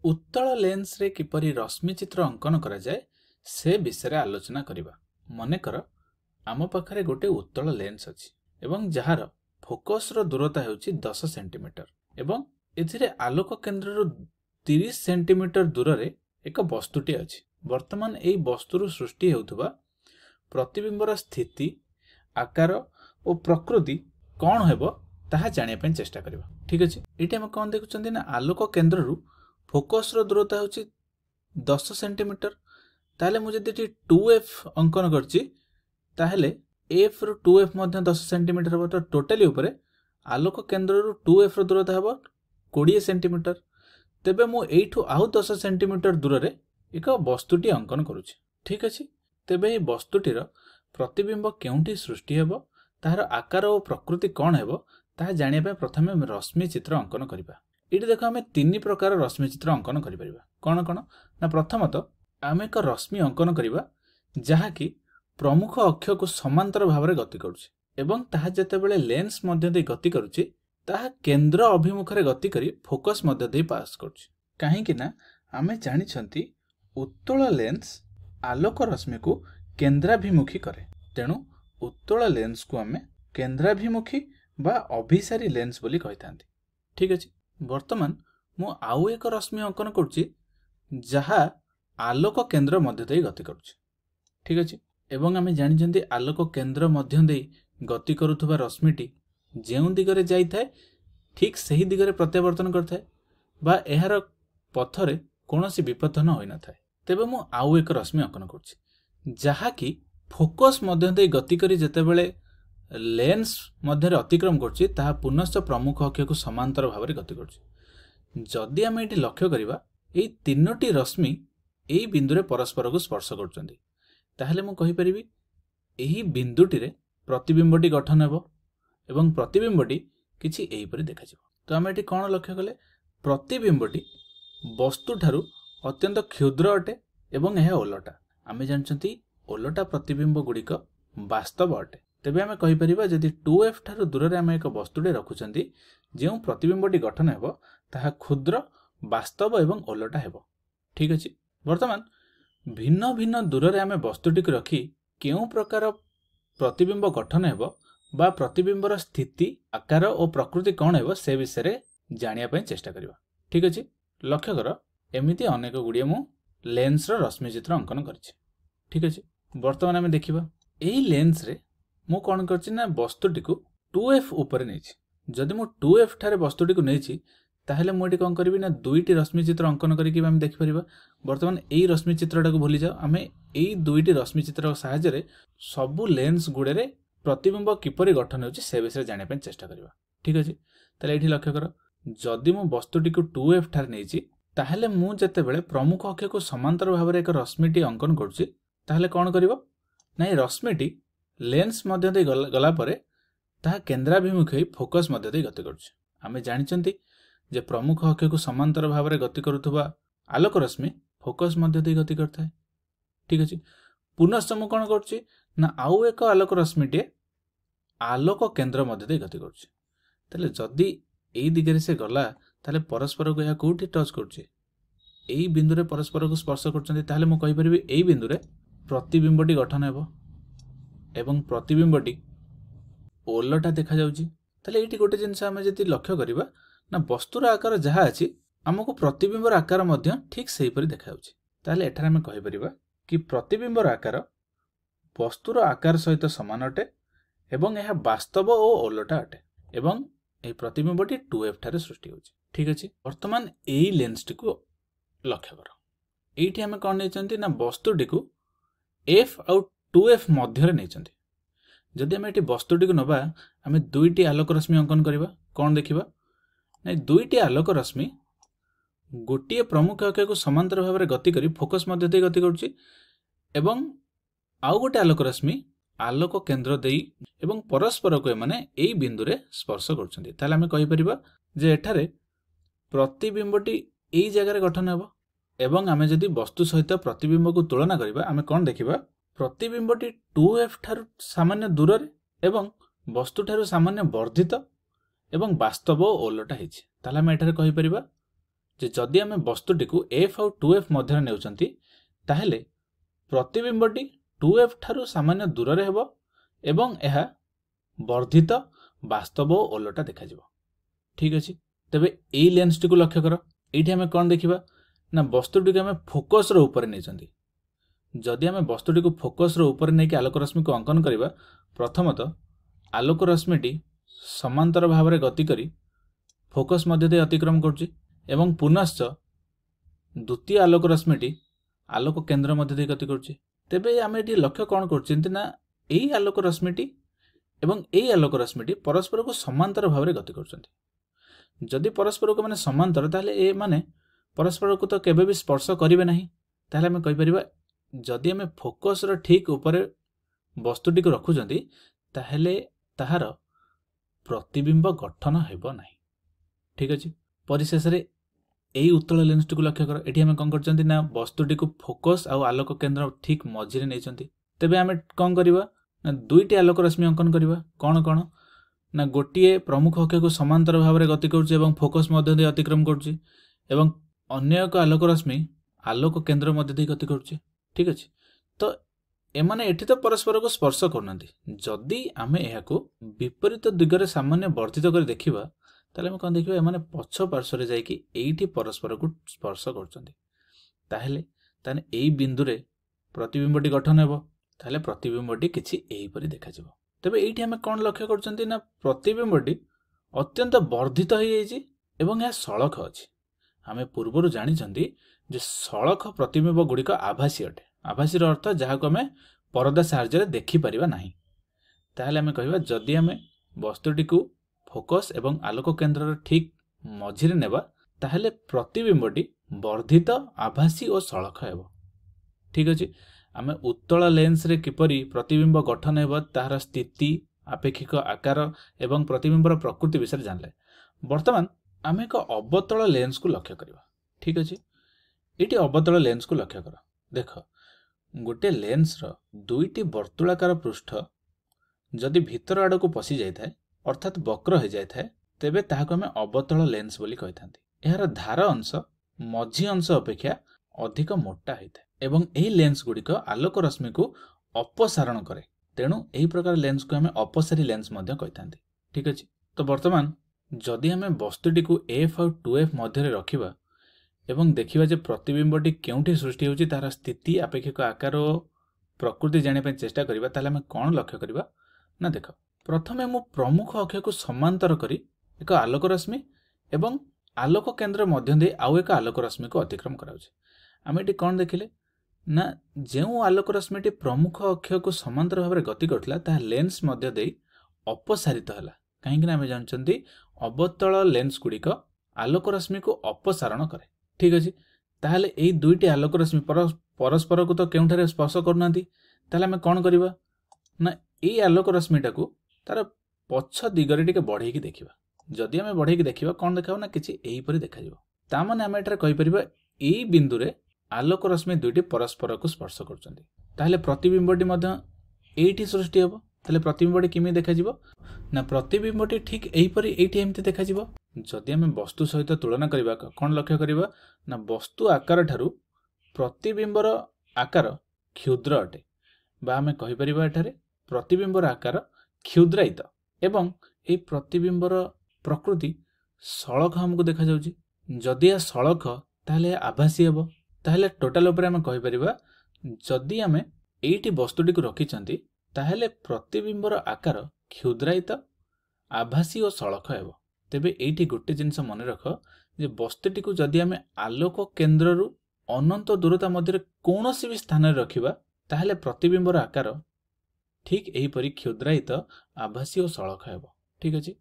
उत्तल लेंस रे किपरि रश्मि चित्र अंकन करा जाए से विषय रे आलोचना करिबा। मनेकर आम पाखरे गोटे उत्तल लेंस अछि एवं जहार फोकस रो दूरता हेउछि 10 सेंटीमीटर एवं एथिरे आलोक केंद्र रो 30 सेंटीमीटर दूर रे एक वस्तुटी अछि। वर्तमान एई वस्तुरु सृष्टि हेउथबा प्रतिबिंबर स्थिति आकार और प्रकृति कौन हेबो ताहा जानिया पय चेष्टा करिबा। ठीक अछि, एटी हम कोन देखुचंदी ना आलोक केंद्र रु फोकस रो दूरता होची 10 सेंटीमीटर। ताहले मु जदि 2f अंकन करची ताहले f रो 2f मध्ये 10 सेंटीमीटर हो, तो टोटली ऊपर आलोक केंद्र रु 2f रो दूरता हो 20 सेंटीमीटर। तेबे मु एठू आउ 10 सेंटीमीटर दूर रे एक वस्तुटी अंकन करूची। ठीक अछि, तेबे ए वस्तुटीर प्रतिबिंब केउंठी सृष्टि हेबो ताहार आकार और प्रकृति कौन हेबो ताहा जानिया पे प्रथमे रश्मि चित्र अंकन करिबा। एटी देखो आमे तीन प्रकार रश्मि चित्र अंकन करि परिबा। कोन कोन ना प्रथमत आमे एक रश्मि अंकन करिबा जहा कि प्रमुख अक्ष को समांतर भाव रे गति करूची एवं ताहा जते बेले लेंस मध्य दे गति करूची ताहा केंद्र अभिमुख रे गति करी फोकस मध्य दे पास करूची। काहे कि ना आमे जानि छंती उत्तल लेंस आलोक रश्मि को केंद्राभिमुखी करे, तेणु उत्तल लेंस को आमे केंद्राभिमुखी बा अभिसारी लेंस बोली कहिथांती। ठीक अछि, वर्तमान मु आउ एक रश्मि अंकन करूची जहा आलोक केंद्र मध्य दे गति करूची। ठीक अछि, एवं आमे जानि छंती आलोक केंद्र मध्य दे गति करूथबा रश्मिटी जेउ दिगरे जाई थाए ठीक सही दिगरे प्रत्यावर्तन करथाए बा एहार पथरे कोनोसी विपथन होई न थाए। तेबे मु आउ एक रश्मि अंकन करूची जहा कि फोकस मध्य दे गति करी जते बेले लेंस मध्य अतिक्रम करछि ताहा पुनश्च प्रमुख अक्ष को समांतर भाव रे गति करछि। जदि आमे एटी लक्ष्य करिबा एई तीनोटी रश्मि एई बिंदु रे परस्पर को स्पर्श करछन्ती, ताहले मु कहि परिबी एही बिंदुटी रे प्रतिबिंबटी गठन हेबो एवं प्रतिबिंबटी किछि एई परि देखा जिवो। तो आमे एटी कोन लक्ष्य कले प्रतिबिंबटी वस्तु ठारू अत्यंत क्षुद्र अटे एवं एहा ओलटा। आमे जानछंती ओलटा प्रतिबिंब गुड़िक वास्तव अटे। तेबे आमे कहि परिबा जदि 2f ठारू दूर रे आमे एक वस्तुटे रखुचंती जेउ प्रतिबिंबटी गठन हेबो ताहा क्षुद्र वास्तव एवं ओलटा हेबो। ठीक अछि, वर्तमान भिन्न भिन्न दूर रे आमे वस्तुटी को रखी केउ प्रकार प्रतिबिंब गठन हेबो बा प्रतिबिंबर स्थिति आकार और प्रकृति कौन हेबो से विषय रे जानिया पय चेष्टा करिबा। ठीक अछि, लक्ष्य कर एमिति अनेक गुड़िए मु लेंस रो रश्मि चित्र अंकन करछि। ठीक अछि, वर्तमान आमे देखिबा एही लेंस रे मु कोन करछि ना वस्तुटी को 2f ऊपर नेछि। जदि मु 2f ठारे वस्तुटी को नेछि ताहले मु एटी कोन करबी ना दुईटी रश्मि चित्र अंकन करिकि आमे देखि परिबा। वर्तमान एई रश्मि चित्रटा को भूली जाओ, आमे एई दुईटी रश्मि चित्र सहायता रे सबु लेंस गुडे रे प्रतिबिंब किपरि गठन होछि से विषय जानिया पय चेष्टा करिबा। ठीक अछि, ताले एठी लक्ष्य कर जदि मु वस्तुटी को 2f ठारे नेछि ताहले मु जते बेले प्रमुख अक्ष को समांतर भाव रे एक रश्मिटी अंकन करछि ताहले कोन करिवो ना ए रश्मिटी लेंस मध्य दे गला परे ताहा केंद्राभिमुखी फोकस मध्य दे गति करछि। आमे जानिचंती जे प्रमुख अक्ष को समांतर भाव रे गति करूथबा आलोक रश्मि फोकस मध्य दे गति करथाय। ठीक अछि, पुनश्च मु कोन करछि ना आउ एक आलोक रश्मिटी आलोक केंद्र मध्य दे गति करछि। तले जदि एई दिगरे से गला ताले परस्पर को या कोठी टच करछि एई बिंदु रे परस्पर को स्पर्श करछन्ती ताले मु कहि परिबी एई बिंदु रे प्रतिबिंबटी गठन हेबो एवं प्रतिबिंबटी ओलटा देखा जाउची। ताले एठी गोटे जिंस आमे जति लक्ष्य करिबा ना वस्तुर आकार जहा अछि हमको प्रतिबिंबर आकार मध्य ठीक सही परि देखा जाउची। ताले एठारे आमे कहि परिबा कि प्रतिबिंबर आकार वस्तुर आकार सहित समान अटे एवं यह वास्तव ओ ओलटा अटे एवं ए प्रतिबिंबटी 2f ठारे सृष्टि होची। ठीक अछि, वर्तमान एई लेंस टी को लक्ष्य कर एठी आमे कोन नेचंती ना वस्तुटी को f आउ 2f मध्य रे नेचंती। जदि आमे एठी वस्तुटी को नबा आमे दुईटी आलोक रश्मि अंकन करिबा कोन देखिबा ना दुईटी आलोक रश्मि गोटिए प्रमुख अक्ष को समांतर भाव रे गति करी फोकस मध्य दे गति करछि एवं आउ गोटे आलोक रश्मि आलोक केंद्र देई एवं परस्पर को माने एई बिंदु रे स्पर्श करछन्ती। ताले आमे कहि परिबा जे एठारे प्रतिबिंबटी एई जगह रे गठन हेबो एवं आमे जदि वस्तु सहित प्रतिबिंब को तुलना करिबा आमे कोन देखिबा प्रतिबिंबटी 2f ठारू सामान्य दूर रे एवं वस्तु ठारू सामान्य वर्धित एवं वास्तव ओलटा हिछि। ताले आमे एठारे कहि परिबा जे जदि आम वस्तुटी को एफ आउ 2f मध्य नेउचंती ताहेले प्रतिबिंबटी 2f ठारू सामान्य दूर रे हेबो एवं यह वर्धित वास्तव और ओलटा देखा जिवो। ठीक अछि, तबे एई लेंस टी को लक्ष्य करो। एठी हमें कोन देखिबा ना वस्तुटी को हमें फोकस रो ऊपर नै चंदी। जदि हमें वस्तुटी को फोकस रो ऊपर नै कि आलोक रश्मि को अंकन करिबा, प्रथमतः आलोक रश्मिटी समांतर भाव में गति करी फोकस मध्य दे अतिक्रम करछि एवं पुनश्च द्वितीय आलोक रश्मिटी आलोक केंद्र मध्य दे गति करछि। तेबे आमे एठी लक्ष्य कोन करछिंती ना एई आलोक रश्मिटी एवं एई आलोक रश्मिटी परस्पर को समांतर भाव में गति करछंती। जदि परस्पर को माने समांतर ताले ए माने परस्पर को तो केबे भी स्पर्श करिवे नाही। ताले हमें कहि परिबा जदि हमें फोकस रो ठीक ऊपर वस्तुटी को रखुचंती ताहेले ताहार प्रतिबिंब गठन हेबो नाही। ठीक अछि, परिशेष रे एई उत्तल लेंस टी को लक्ष्य कर। एठी हमें कोन करचंती ना वस्तुटी को फोकस आ आलोक केंद्र ठीक मझी रे नेचंती। तेबे हमें कोन करिबा ना दुईटी आलोक रश्मि अंकन करिबा। कोन कोन ना गोटिए प्रमुख अक्ष को समांतर भाव में गति करछि एवं फोकस मध्य दे अतिक्रम करछि एवं अन्य एक आलोक रश्मि आलोक केंद्र मध्य दे गति करछि। ठीक अछि, तो एमाने एठी तो परस्पर को स्पर्श करनांती। जदि आमे एहा को विपरीत दिगरे सामान्य वर्धित कर देखिबा ताले हम कोन देखिबा एमाने पछ पार्श्व रे जाई कि एठी परस्पर को स्पर्श करचंती। ताहेले ताने एई बिंदु रे प्रतिबिंबटी गठन हेबो। ताहेले प्रतिबिंबटी किछि एही परि देखा जिवो। तबे एठी हमें कोन लक्ष्य करचंती ना प्रतिबिंबटी अत्यंत वर्धित हो जाइछि एवं या सळख अछि। हमें पूर्वरु जानि चंदी जे सळख प्रतिबिंब गुडिक आभासी अटे। आभासी रो अर्थ जहा को हमें परदा साहाय्य रे देखि परिबा नाही। ताहेले हमें कहिबा जदि हमें वस्तुटी को फोकस एवं आलोक केंद्र ठीक मझी रे नेबा ताहेले प्रतिबिंबटी वर्धित आभासी और सळख हेबो। ठीक अछि, आमे उत्तल लेंस रे किपरि प्रतिबिंब गठन हेबो ताहार स्थिति आपेक्षिक आकार एवं प्रतिबिंबर प्रकृति विषय जानले। वर्तमान आमे एक अवतल लेंस को लक्ष्य करिबा। ठीक अछि, एटी अवतल लेंस को लक्ष्य कर। देख गोटे लेंस रो दुईटी वर्तुलाकार पृष्ठ जदि भीतर आड़ को पसी जाय थाए अर्थात वक्र हो जाय थाए तेबे ताहाको हमें अवतल लेंस बोली कहिथांती। एहार धार अंश मझी अंश अपेक्षा अधिक मोटा होता है एवं एही लेंस गुड़िक आलोक रश्मि को अपसारण करे। तेणु एही प्रकार लेंस को हमें अपसारी लेंस मध्य कहिथांती। ठीक अछि, तो वर्तमान जदि हमें वस्तुटी को एफ और 2f मध्य रे रखिबा एवं देखिबा जे प्रतिबिंबटी केउठी सृष्टि होची तार स्थिति आपेक्षिक आकार और प्रकृति जाने पे चेष्टा करिबा ताले हमें कोन लक्ष्य करिबा ना देख प्रथमे मु प्रमुख अक्ष को समांतर करी एक आलोक रश्मि एवं आलोक केंद्र मध्य दे आउ एक आलोक रश्मि को अतिक्रम कराउछि। आमे एटी कोन देखिले ना जेउ आलोक रश्मिटी प्रमुख अक्ष को समांतर भाव में गति करथिला ता लेंस मध्य दे अपसारित हला। काहेकि ना आमे जानचंती अवतल लेंस गुड़िक आलोक रश्मि को अपसारण करे। ठीक अछि, ताहले एई दुईटी आलोक रश्मि परस्पर को तो केउठारे स्पर्श करनांती। ताहले आमे कोन करिबा ना एई आलोक रश्मिटा को तार पछ दिगरे टिके बढ़ेकी देखिबा। जदि आमे बढ़ेकी देखिबा कोन देखाउ ना किछि एही परि देखा जिवो। ता माने आमे एठारे कहि परिबा एई बिंदु रे आलोक रश्मि दुईटी परस्पर को स्पर्श करचंती। ताहले प्रतिबिंबटी मध्य एठी सृष्टि हेबो। ताहले प्रतिबिंबटी किमि देखा जिवो ना प्रतिबिंबटी ठीक एही परि एठी एमति देखा जिवो। जदि आमे वस्तु सहित तुलना करिबा कोन लक्ष्य करिबा ना वस्तु आकार ठारू प्रतिबिंबर आकार क्षुद्र अटे बा आमे कहि परिबा एठारे प्रतिबिंबर आकार क्षुद्रायित एवं ए प्रतिबिंबर प्रकृति सळख हमको देखा जाउची। जदि या सळख ताहले आभासी हेबो। ताहले टोटल ऊपर आमे कहि परिबा जदि आमे एठी वस्तुटी को रखिचंती ताहले प्रतिबिंबर आकार क्षुद्रायित आभासी और सळख हेबो। तेबे एठी गोटे जिंस मन रख जे वस्तुटी को जदि आमे आलोक केंद्र रु अनंत दूरता मध्य कौनसी भी स्थान रे रखिबा ताहले प्रतिबिंबर आकार ठीक एही परि क्षुद्रायित आभासी और सळख हेबो। ठीक अछि।